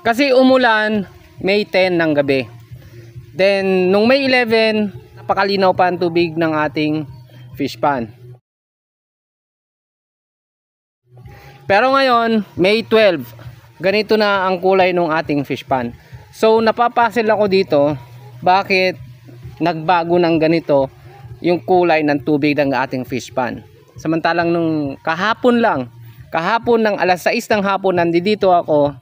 Kasi umulan May 10 ng gabi. Then nung May 11, napakalinaw pa ang tubig ng ating fish pond. Pero ngayon, May 12, ganito na ang kulay ng ating fish pond. So napapasil ako dito, bakit nagbago ng ganito yung kulay ng tubig ng ating fish pond. Samantalang nung kahapon ng alas 6 ng hapon nandito ako,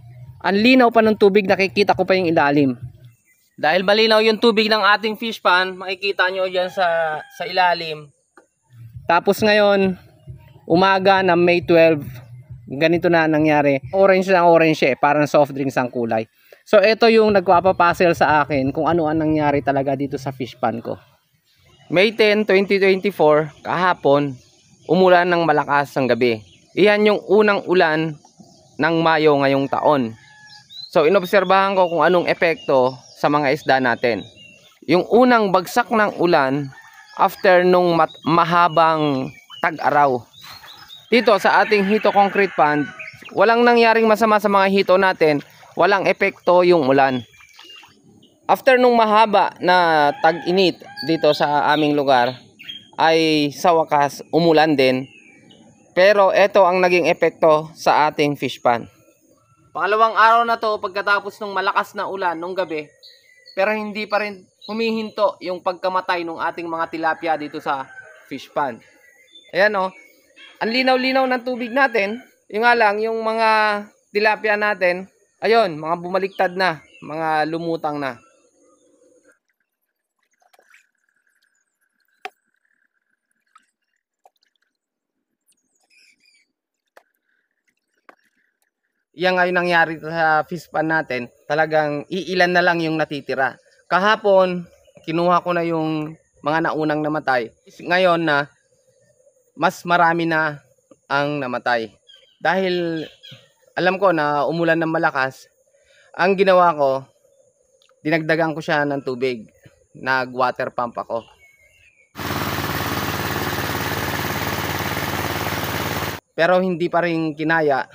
ang linaw pa ng tubig, nakikita ko pa yung ilalim. Dahil malinaw yung tubig ng ating fish pond, makikita nyo dyan sa ilalim. Tapos ngayon, umaga ng May 12, ganito na nangyari. Orange na orange parang soft drinks ang kulay. So ito yung nagpapapuzzle sa akin kung ano ang nangyari talaga dito sa fish pond ko. May 10, 2024, kahapon, umulan ng malakas ng gabi. Iyan yung unang ulan ng Mayo ngayong taon. So inobserbahan ko kung anong epekto sa mga isda natin. Yung unang bagsak ng ulan after nung mahabang tag-araw. Dito sa ating Hito Concrete Pond, walang nangyaring masama sa mga hito natin, walang epekto yung ulan. After nung mahaba na tag-init dito sa aming lugar, ay sa wakas umulan din. Pero ito ang naging epekto sa ating fish pond. Pangalawang araw na to pagkatapos ng malakas na ulan nung gabi, pero hindi pa rin humihinto yung pagkamatay ng ating mga tilapia dito sa fish pond. Ayan o, ang linaw-linaw ng tubig natin. Yung nga lang, yung mga tilapia natin, ayun, mga bumaliktad na, mga lumutang na. Yan nga yung nangyari sa fish pond natin, talagang iilan na lang yung natitira. Kahapon, kinuha ko na yung mga naunang namatay. Ngayon na, mas marami na ang namatay. Dahil alam ko na umulan ng malakas, ang ginawa ko, dinagdagan ko siya ng tubig. Nag-water pump ako. Pero hindi pa rin kinaya.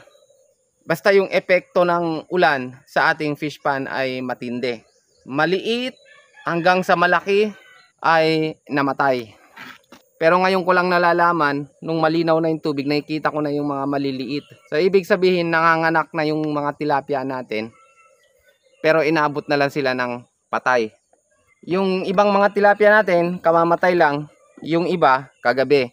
Basta yung epekto ng ulan sa ating fish pond ay matindi. Maliit hanggang sa malaki ay namatay. Pero ngayon ko lang nalalaman, nung malinaw na yung tubig, nakikita ko na yung mga maliliit. So ibig sabihin, nanganganak na yung mga tilapia natin. Pero inaabot na lang sila ng patay. Yung ibang mga tilapia natin, kamamatay lang. Yung iba, kagabi.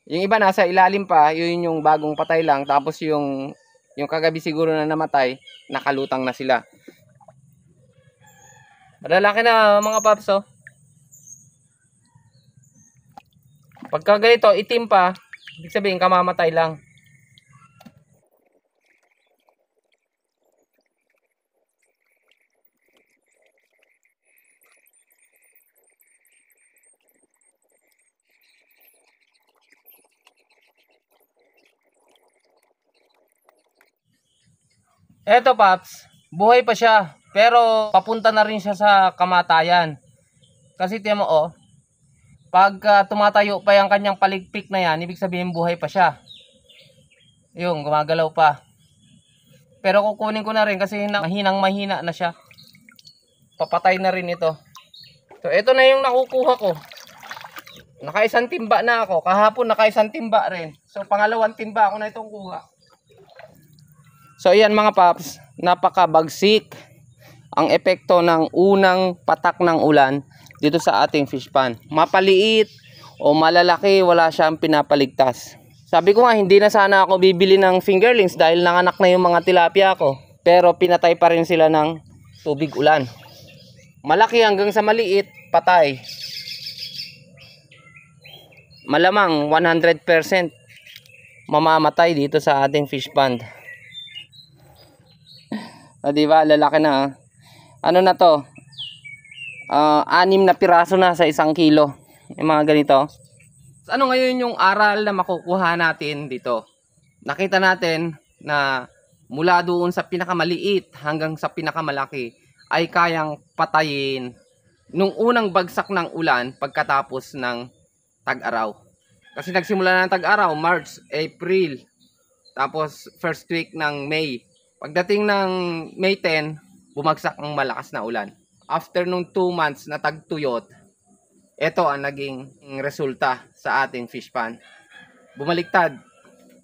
Yung iba nasa ilalim pa, yun yung bagong patay lang. Tapos yung kagabi siguro na namatay, nakalutang na sila. Malalaki na mga paps, oh. Pagka ganito, itim pa, ibig sabihin kamamatay lang. Eto paps, buhay pa siya, pero papunta na rin siya sa kamatayan. Kasi tiyan mo, oh, pag tumatayo pa yung kanyang paligpik na yan, ibig sabihin buhay pa siya. Yung gumagalaw pa. Pero kukunin ko na rin kasi mahina na siya. Papatay na rin ito. So ito na yung nakukuha ko. Nakaisang timba na ako. Kahapon nakaisang timba rin. So pangalawang timba ako na itong kuha. So ayan mga paps, napakabagsik ang epekto ng unang patak ng ulan dito sa ating fish pond. Mapaliit o malalaki, wala siyang pinapaligtas. Sabi ko nga, hindi na sana ako bibili ng fingerlings dahil nanganak na yung mga tilapia ko. Pero pinatay pa rin sila ng tubig ulan. Malaki hanggang sa maliit, patay. Malamang 100% mamamatay dito sa ating fish pond. O diba, lalaki na. Ano na to? 6 na piraso na sa 1 kilo. Yung mga ganito. Ano ngayon yung aral na makukuha natin dito? Nakita natin na mula doon sa pinakamaliit hanggang sa pinakamalaki ay kayang patayin nung unang bagsak ng ulan pagkatapos ng tag-araw. Kasi nagsimula na ng tag-araw, March, April, tapos first week ng May. Pagdating ng May 10, bumagsak ang malakas na ulan. After nung 2 months na tagtuyot, ito ang naging resulta sa ating fish pan. Bumaliktad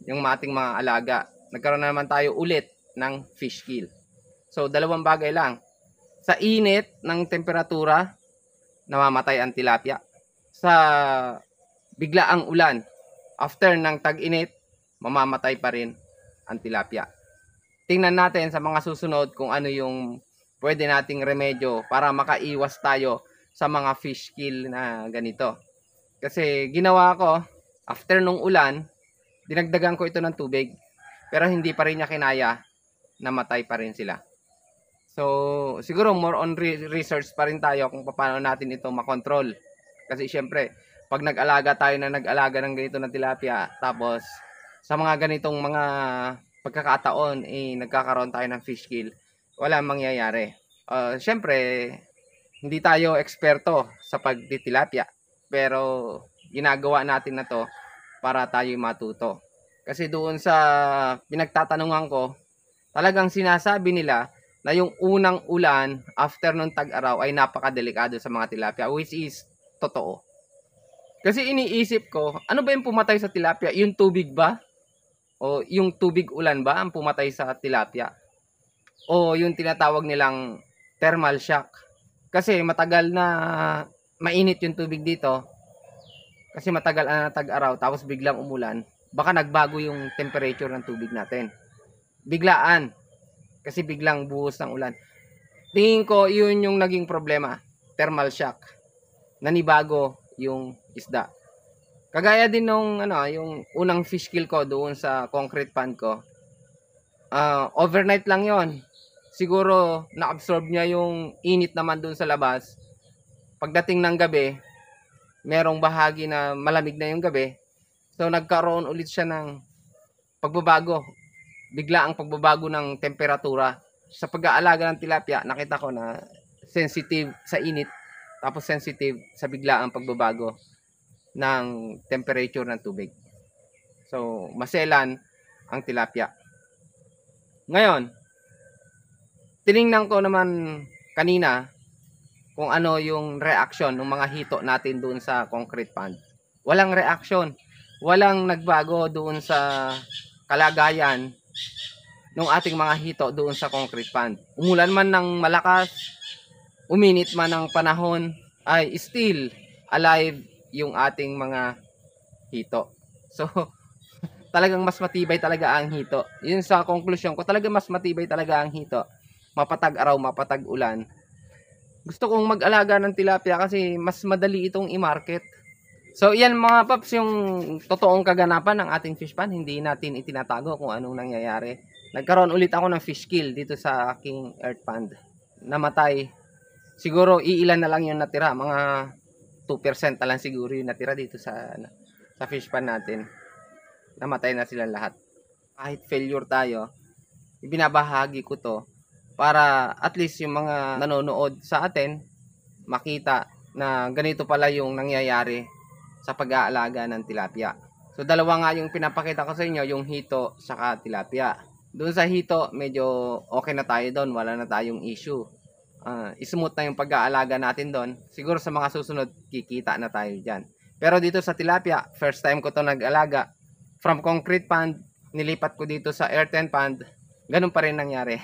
yung ating mga alaga. Nagkaroon na naman tayo ulit ng fish kill. So, dalawang bagay lang. Sa init ng temperatura, namamatay ang tilapia. Sa biglaang ulan, after ng tag-init, mamamatay pa rin ang tilapia. Tingnan natin sa mga susunod kung ano yung pwede nating remedyo para makaiwas tayo sa mga fish kill na ganito. Kasi ginawa ko, after nung ulan, dinagdagan ko ito ng tubig. Pero hindi pa rin niya kinaya, namatay pa rin sila. So, siguro more on research pa rin tayo kung paano natin ito makontrol. Kasi syempre, pag nag-alaga tayo na nag-alaga ng ganito na tilapia, tapos sa mga ganitong mga pagkakataon, nagkakaroon tayo ng fish kill, wala mangyayari. Syempre, hindi tayo eksperto sa pagtitilapia, pero ginagawa natin na to para tayo matuto. Kasi doon sa pinagtatanungan ko, talagang sinasabi nila na yung unang ulan after nung tag-araw ay napakadelikado sa mga tilapia, which is totoo. Kasi iniisip ko, ano ba yung pumatay sa tilapia? Yung tubig ba? O yung tubig ulan ba ang pumatay sa tilapia? O yung tinatawag nilang thermal shock? Kasi matagal na mainit yung tubig dito. Kasi matagal na tag-araw tapos biglang umulan. Baka nagbago yung temperature ng tubig natin. Biglaan. Kasi biglang buhos ng ulan. Tingin ko yun yung naging problema. Thermal shock. Nanibago yung isda. Kagaya din nung yung unang fish kill ko doon sa concrete pond ko. Overnight lang yon. Siguro na-absorb niya yung init naman doon sa labas. Pagdating ng gabi, merong bahagi na malamig na yung gabi. So nagkaroon ulit siya ng pagbabago. Bigla ang pagbabago ng temperatura. Sa pag-aalaga ng tilapia, nakita ko na sensitive sa init, tapos sensitive sa bigla ang pagbabago ng temperature ng tubig. So, maselan ang tilapia. Ngayon, tiningnan ko naman kanina kung ano yung reaction ng mga hito natin doon sa concrete pond. Walang reaction. Walang nagbago doon sa kalagayan ng ating mga hito doon sa concrete pond. Umulan man ng malakas, uminit man ng panahon, ay still alive yung ating mga hito. So, talagang mas matibay talaga ang hito. Yun sa conclusion ko, talagang mas matibay talaga ang hito. Mapatag araw, mapatag ulan. Gusto kong mag-alaga ng tilapia kasi mas madali itong i-market. So, yan mga paps, yung totoong kaganapan ng ating fish pan. Hindi natin itinatago kung anong nangyayari. Nagkaroon ulit ako ng fish kill dito sa aking earth pond. Namatay. Siguro, iilan na lang yung natira. Mga 2% na lang siguro yung natira dito sa fish pan natin. Namatay na silang lahat. Kahit failure tayo, ibinabahagi ko to para at least yung mga nanonood sa atin makita na ganito pala yung nangyayari sa pag-aalaga ng tilapia. So dalawa nga yung pinapakita ko sa inyo, yung hito saka tilapia. Doon sa hito, medyo okay na tayo doon, wala na tayong issue. Smooth na yung pag-aalaga natin doon. Siguro sa mga susunod, kikita na tayo dyan. Pero dito sa tilapia, first time ko to nag-alaga. From concrete pond, nilipat ko dito sa earthen pond. Ganun pa rin nangyari.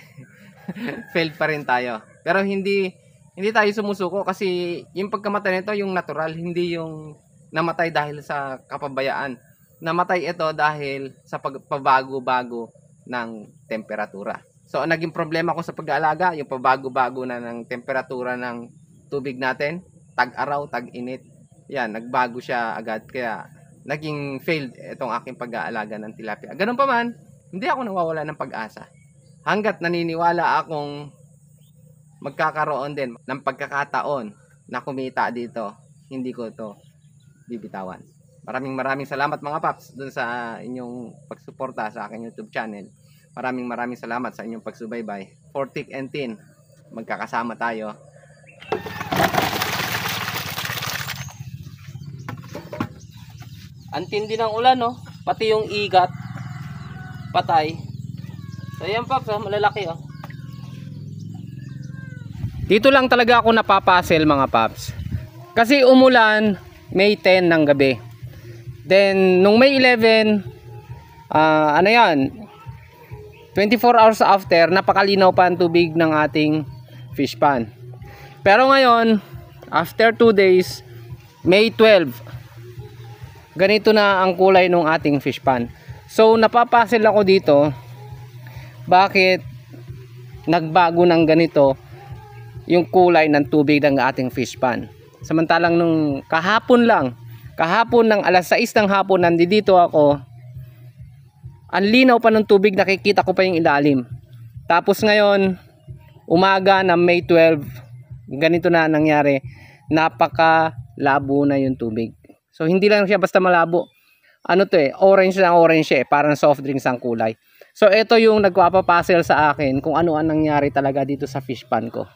Failed pa rin tayo. Pero hindi tayo sumusuko kasi yung pagkamatay nito yung natural, hindi yung namatay dahil sa kapabayaan. Namatay ito dahil sa pagpabago-bago ng temperatura. So, ang naging problema ko sa pag-aalaga, yung pabago-bago na ng temperatura ng tubig natin, tag-araw, tag-init. Yan, nagbago siya agad. Kaya, naging failed itong aking pag-aalaga ng tilapia. Ganun pa man, hindi ako nawawala ng pag-asa. Hanggat naniniwala akong magkakaroon din ng pagkakataon na kumita dito, hindi ko ito bibitawan. Maraming salamat mga paps dun sa inyong pagsuporta sa aking YouTube channel. Maraming salamat sa inyong pagsubaybay. For thick and thin, magkakasama tayo. Ang tindi ng ulan, no? Pati yung igat patay. So yan Pops, oh, malalaki oh. Dito lang talaga ako napapasil mga Pops. Kasi umulan May 10 ng gabi. Then nung May 11, ano yan, 24 hours after, napakalinaw pa ang tubig ng ating fish pan. Pero ngayon, after 2 days, May 12, ganito na ang kulay ng ating fish pan. So napapasil ako dito, bakit nagbago ng ganito yung kulay ng tubig ng ating fish pan. Samantalang nung kahapon ng alas 6 ng hapon, nandito ako, ang linaw pa ng tubig, nakikita ko pa yung ilalim. Tapos ngayon, umaga ng May 12, ganito na nangyari, napakalabo na yung tubig. So hindi lang siya basta malabo, ano to orange na orange parang soft drinks ang kulay. So ito yung nagpapapasil sa akin kung ano ang nangyari talaga dito sa fish pan ko.